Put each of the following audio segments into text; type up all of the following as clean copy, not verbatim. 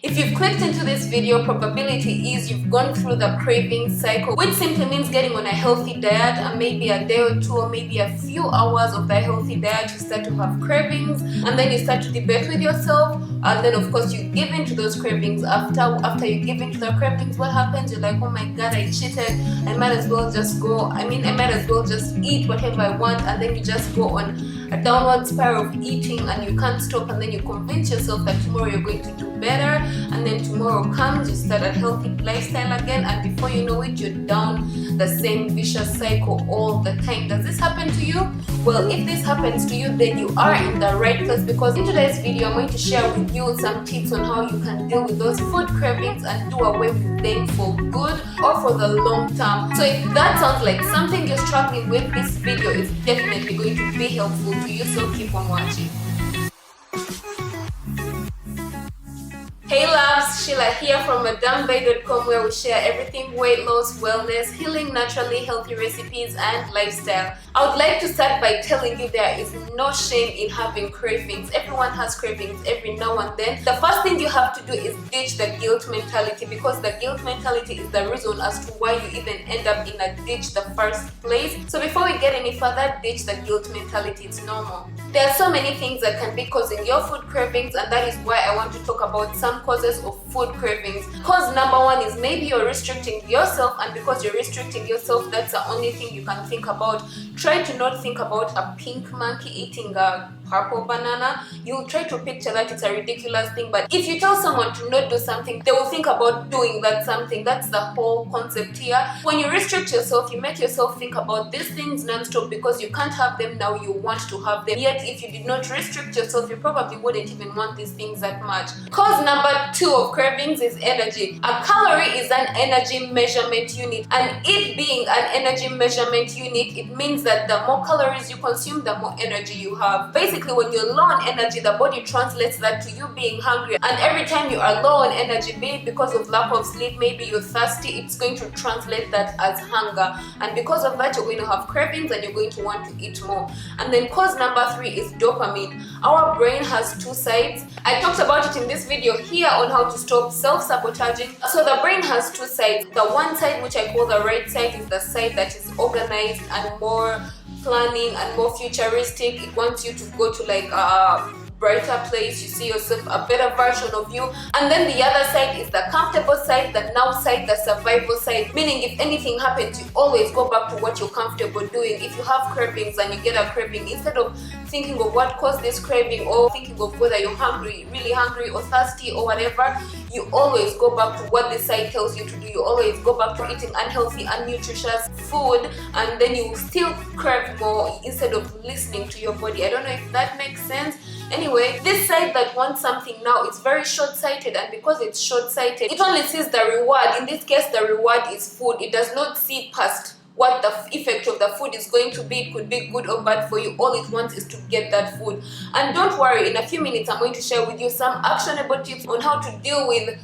If you've clicked into this video, probability is you've gone through the craving cycle, which simply means getting on a healthy diet and maybe a day or two or maybe a few hours of that healthy diet you start to have cravings, and then you start to debate with yourself, and then of course you give in to those cravings. After you give in to the cravings, what happens? You're like, oh my god, I cheated, I might as well just eat whatever I want, and then you just go on a downward spiral of eating and you can't stop, and then you convince yourself that tomorrow you're going to do better, and then tomorrow comes, you start a healthy lifestyle again, and before you know it, you're down the same vicious cycle all the time. Does this happen to you? Well, if this happens to you, then you are in the right place, because in today's video I'm going to share with you some tips on how you can deal with those food cravings and do away with them for good or for the long term. So if that sounds like something you're struggling with, this video is definitely going to be helpful to you, so keep on watching. Hey loves, Sheila here from MadammeBae.com, where we share everything weight loss, wellness, healing, naturally healthy recipes and lifestyle. I would like to start by telling you there is no shame in having cravings. Everyone has cravings every now and then. The first thing you have to do is ditch the guilt mentality, because the guilt mentality is the reason as to why you even end up in a ditch the first place. So before we get any further, ditch the guilt mentality. It's normal. There are so many things that can be causing your food cravings, and that is why I want to talk about some causes of food cravings. Cause number one is maybe you're restricting yourself, and because you're restricting yourself, that's the only thing you can think about. Try to not think about a pink monkey eating a purple banana. You'll try to picture that it's a ridiculous thing, but if you tell someone to not do something, they will think about doing that something. That's the whole concept here. When you restrict yourself, you make yourself think about these things non-stop, because you can't have them now, you want to have them. Yet if you did not restrict yourself, you probably wouldn't even want these things that much. Cause number two of cravings is energy. A calorie is an energy measurement unit, and it being an energy measurement unit, it means that the more calories you consume, the more energy you have. Basically, when you're low on energy, the body translates that to you being hungry, and every time you are low on energy, be it because of lack of sleep, maybe you're thirsty, it's going to translate that as hunger, and because of that you're going to have cravings and you're going to want to eat more. And then cause number three is dopamine. Our brain has two sides. I talked about it in this video here on how to stop self-sabotaging. So the brain has two sides. The one side, which I call the right side, is the side that is organized and more planning and more futuristic. It wants you to go to like a brighter place, you see yourself, a better version of you. And then the other side is the comfortable side, the now side, the survival side, meaning if anything happens, you always go back to what you're comfortable doing. If you have cravings and you get a craving, instead of thinking of what caused this craving or thinking of whether you're hungry, really hungry or thirsty or whatever, you always go back to what this side tells you to do. You always go back to eating unhealthy, unnutritious food, and then you still crave more instead of listening to your body. I don't know if that makes sense. Anyway, this side that wants something now is very short-sighted, and because it's short-sighted, it only sees the reward. In this case, the reward is food. It does not see past what the effect of the food is going to be. It could be good or bad for you. All it wants is to get that food. And don't worry, in a few minutes I'm going to share with you some actionable tips on how to deal with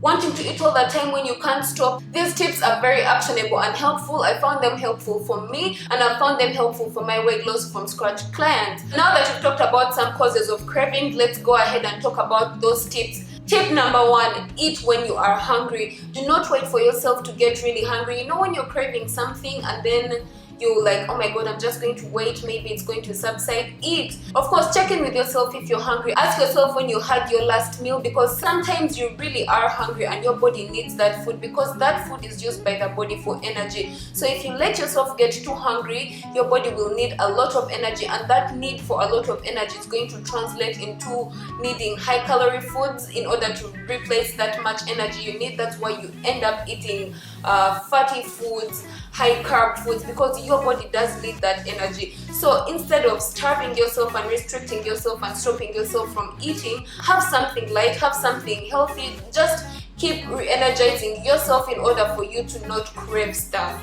wanting to eat all the time when you can't stop. These tips are very actionable and helpful. I found them helpful for me, and I found them helpful for my weight loss from scratch clients. Now that we've talked about some causes of craving, let's go ahead and talk about those tips. Tip number one, eat when you are hungry. Do not wait for yourself to get really hungry. You know, when you're craving something and then you're like, oh my god, I'm just going to wait, maybe it's going to subside. Eat. Of course, check in with yourself if you're hungry. Ask yourself when you had your last meal, because sometimes you really are hungry and your body needs that food, because that food is used by the body for energy. So if you let yourself get too hungry, your body will need a lot of energy, and that need for a lot of energy is going to translate into needing high calorie foods in order to replace that much energy you need. That's why you end up eating fatty foods, high carb foods, because your body does need that energy. So instead of starving yourself and restricting yourself and stopping yourself from eating, have something light, have something healthy. Just keep re-energizing yourself in order for you to not crave stuff.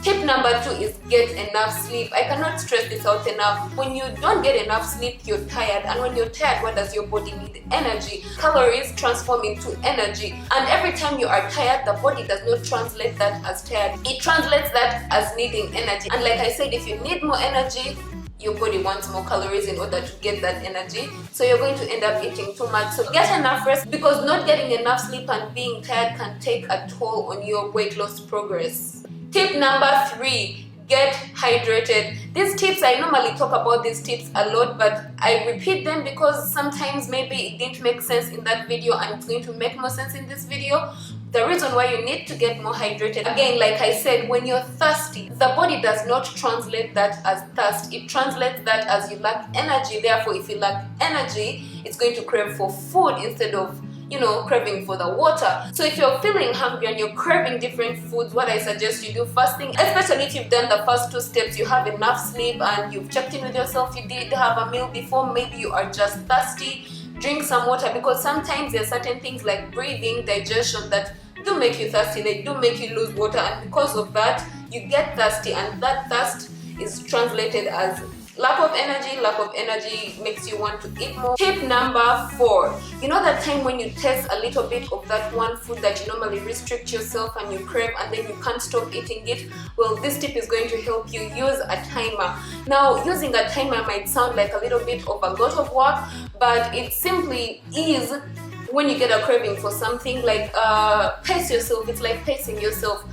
Tip number two is get enough sleep. I cannot stress this out enough. When you don't get enough sleep, you're tired. And when you're tired, what does your body need? Energy. Calories transform into energy. And every time you are tired, the body does not translate that as tired. It translates that as needing energy. And like I said, if you need more energy, your body wants more calories in order to get that energy, so you're going to end up eating too much. So get enough rest, because not getting enough sleep and being tired can take a toll on your weight loss progress. Tip number 3, get hydrated. These tips, I normally talk about these tips a lot, but I repeat them because sometimes maybe it didn't make sense in that video and it's going to make more sense in this video. The reason why you need to get more hydrated, again, like I said, when you're thirsty, the body does not translate that as thirst. It translates that as you lack energy. Therefore, if you lack energy, it's going to crave for food instead of, you know, craving for the water. So if you're feeling hungry and you're craving different foods, what I suggest you do first thing, especially if you've done the first 2 steps, you have enough sleep and you've checked in with yourself, you did have a meal before, maybe you are just thirsty, drink some water, because sometimes there are certain things like breathing, digestion that do make you thirsty, they do make you lose water, and because of that you get thirsty, and that thirst is translated as lack of energy. Lack of energy makes you want to eat more. Tip number 4, you know that time when you taste a little bit of that one food that you normally restrict yourself and you crave and then you can't stop eating it? Well, this tip is going to help you. Use a timer. Now, using a timer might sound like a little bit of a lot of work, but it simply is. When you get a craving for something, like pace yourself. It's like pacing yourself.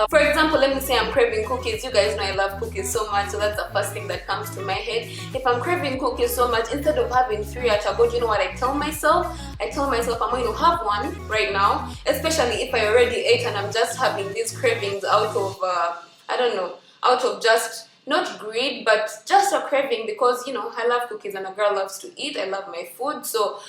For example, let me say I'm craving cookies. You guys know I love cookies so much, so that's the first thing that comes to my head. If I'm craving cookies so much, instead of having 3 at a go, do you know what I tell myself? I tell myself I'm going to have 1 right now, especially if I already ate and I'm just having these cravings out of, I don't know, out of just not greed, but just a craving, because you know I love cookies and a girl loves to eat. I love my food, so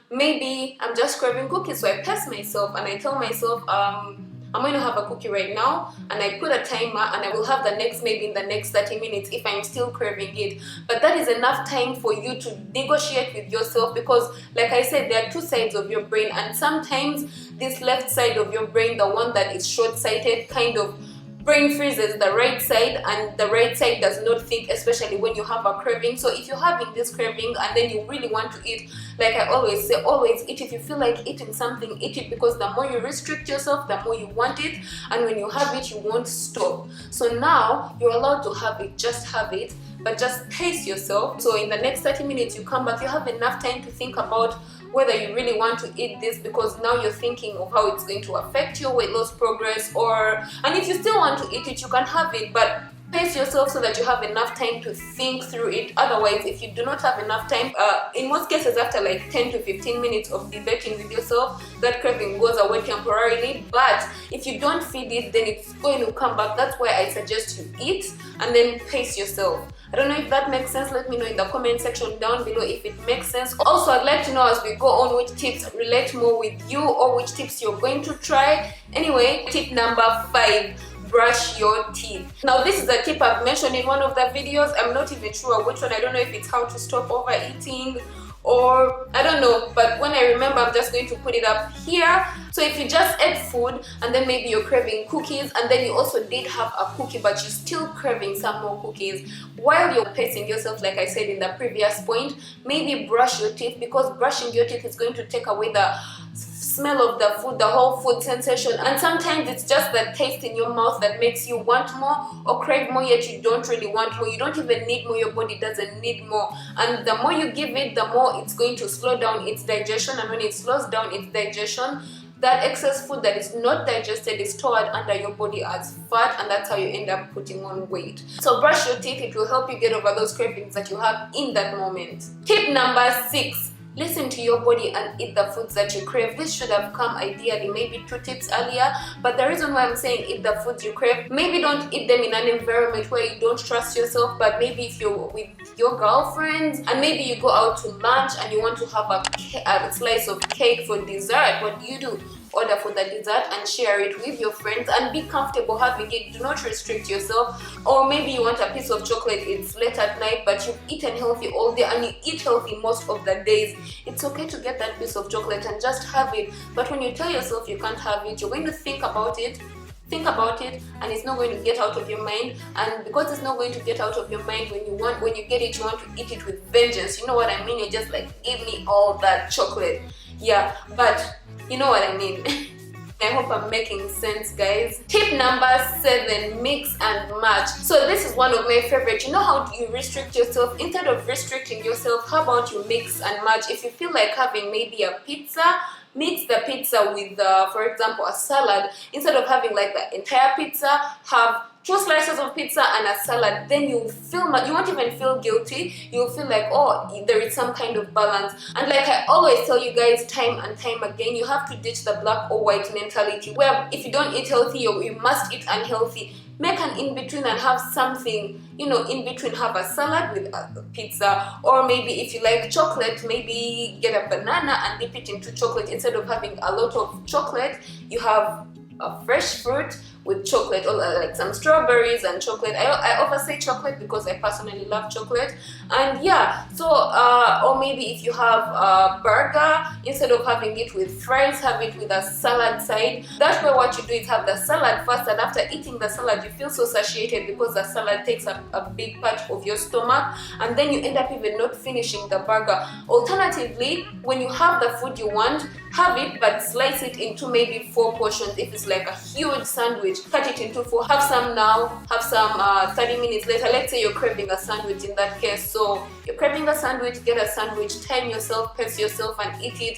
maybe I'm just craving cookies, so I pace myself and I tell myself I'm going to have a cookie right now, and I put a timer and I will have the next maybe in the next 30 minutes if I'm still craving it. But that is enough time for you to negotiate with yourself, because like I said, there are 2 sides of your brain, and sometimes this left side of your brain, the one that is short-sighted, kind of brain freezes the right side, and the right side does not think, especially when you have a craving. So if you're having this craving and then you really want to eat, like I always say, always eat. If you feel like eating something, eat it, because the more you restrict yourself, the more you want it, and when you have it, you won't stop. So now you're allowed to have it. Just have it, but just pace yourself. So in the next 30 minutes you come back, you have enough time to think about whether you really want to eat this, because now you're thinking of how it's going to affect your weight loss progress, and if you still want to eat it, you can have it, but pace yourself so that you have enough time to think through it. Otherwise, if you do not have enough time, in most cases after like 10 to 15 minutes of debating with yourself, that craving goes away temporarily. But if you don't feed it, then it's going to come back. That's why I suggest you eat and then pace yourself. I don't know if that makes sense. Let me know in the comment section down below if it makes sense. Also, I'd like to know as we go on which tips relate more with you, or which tips you're going to try. Anyway, tip number 5, brush your teeth. Now, this is a tip I've mentioned in one of the videos. I'm not even sure which one. I don't know if it's how to stop overeating, or I don't know, but when I remember, I'm just going to put it up here. So if you just ate food and then maybe you're craving cookies, and then you also did have a cookie but you're still craving some more cookies, while you're pacing yourself, like I said in the previous point, maybe brush your teeth, because brushing your teeth is going to take away the smell of the food, the whole food sensation, and sometimes it's just the taste in your mouth that makes you want more or crave more, yet you don't really want more. You don't even need more. Your body doesn't need more, and the more you give it, the more it's going to slow down its digestion, and when it slows down its digestion, that excess food that is not digested is stored under your body as fat, and that's how you end up putting on weight. So brush your teeth. It will help you get over those cravings that you have in that moment. Tip number 6, listen to your body and eat the foods that you crave. This should have come ideally maybe 2 tips earlier, but the reason why I'm saying eat the foods you crave, maybe don't eat them in an environment where you don't trust yourself, but maybe if you're with your girlfriends and maybe you go out to lunch and you want to have a slice of cake for dessert, what do? Order for the dessert and share it with your friends, and be comfortable having it. Do not restrict yourself. Or maybe you want a piece of chocolate, it's late at night, but you've eaten healthy all day and you eat healthy most of the days. It's okay to get that piece of chocolate and just have it. But when you tell yourself you can't have it, you're going to think about it, and it's not going to get out of your mind. And because it's not going to get out of your mind, when you get it, you want to eat it with vengeance. You know what I mean? You're just like, give me all that chocolate. Yeah, but you know what I mean. I hope I'm making sense, guys. Tip number 7, mix and match. So this is one of my favorite. You know how you restrict yourself? Instead of restricting yourself, how about you mix and match? If you feel like having maybe a pizza, mix the pizza with, for example, a salad. Instead of having like the entire pizza, have 2 slices of pizza and a salad. Then you won't even feel guilty. You'll feel like, oh, there is some kind of balance. And like I always tell you guys time and time again, you have to ditch the black or white mentality where if you don't eat healthy, you must eat unhealthy. Make an in-between and have something, you know, in between. Have a salad with a pizza, or maybe if you like chocolate, maybe get a banana and dip it into chocolate. Instead of having a lot of chocolate, you have a fresh fruit with chocolate, or like some strawberries and chocolate. I often say chocolate because I personally love chocolate. And yeah, so or maybe if you have a burger, instead of having it with fries, have it with a salad side. That way what you do is have the salad first, and after eating the salad you feel so satiated because the salad takes a big part of your stomach, and then you end up even not finishing the burger. Alternatively, when you have the food you want, have it but slice it into maybe 4 portions. If it's like a huge sandwich, cut it into 4. Have some now, have some 30 minutes later. Let's say you're craving a sandwich in that case. So you're craving a sandwich, get a sandwich, time yourself, pace yourself and eat it.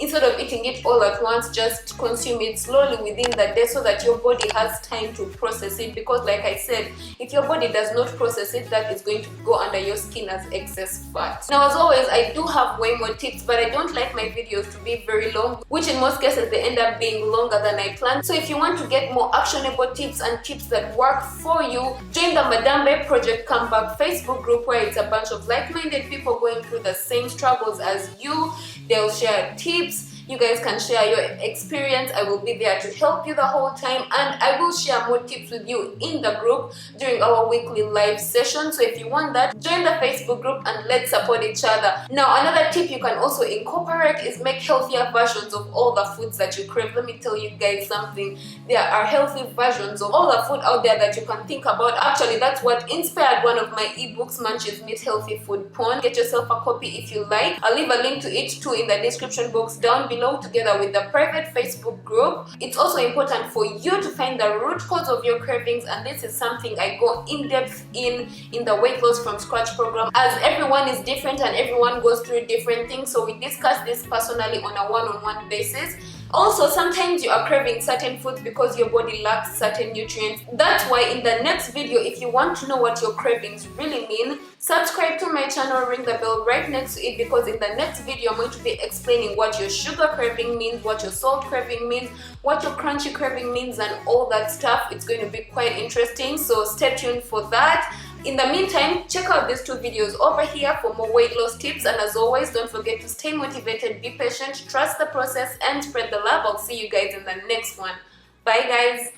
Instead of eating it all at once, just consume it slowly within the day so that your body has time to process it. Because like I said, if your body does not process it, that is going to go under your skin as excess fat. Now as always, I do have way more tips, but I don't like my videos to be very long, which in most cases they end up being longer than I planned. So if you want to get more actionable tips and tips that work for you, join the MadammeBae Project Comeback Facebook group, where it's a bunch of like-minded people going through the same struggles as you. They'll share tips. You guys can share your experience. I will be there to help you the whole time, and I will share more tips with you in the group during our weekly live session. So if you want that, join the Facebook group and let's support each other. Now another tip you can also incorporate is make healthier versions of all the foods that you crave. Let me tell you guys something. There are healthy versions of all the food out there that you can think about. Actually, that's what inspired one of my ebooks, Munchies Meet Healthy Food Porn. Get yourself a copy if you like. I'll leave a link to it too in the description box down below, together with the private Facebook group. It's also important for you to find the root cause of your cravings, and this is something I go in depth in the weight loss from scratch program, as everyone is different and everyone goes through different things. So we discuss this personally on a one-on-one basis. Also, sometimes you are craving certain foods because your body lacks certain nutrients. That's why in the next video, if you want to know what your cravings really mean, subscribe to my channel, ring the bell right next to it, because in the next video I'm going to be explaining what your sugar craving means, what your salt craving means, what your crunchy craving means, and all that stuff. It's going to be quite interesting, so stay tuned for that. In the meantime, check out these 2 videos over here for more weight loss tips, and as always, don't forget to stay motivated, be patient, trust the process, and spread the love. I'll see you guys in the next one. Bye guys.